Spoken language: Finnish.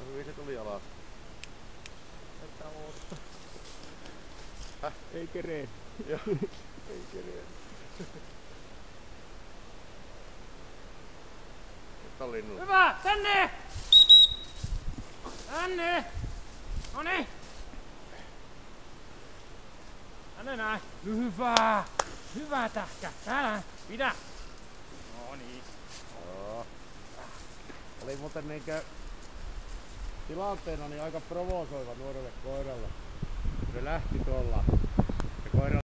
hyvin se tuli alas. Tätä oottaa. Häh? Ei keree. Joo. Ei keree. Nyt on linnut. Hyvä! Tänne! Tänne! Noniin! Tänne näin. Hyvä! Hyvä tähkä! Täällä! Pidä! Noniin. Joo. Oli muuten niinkö tilanteena niin aika provosoiva nuorelle koiralle. Se lähti tuolla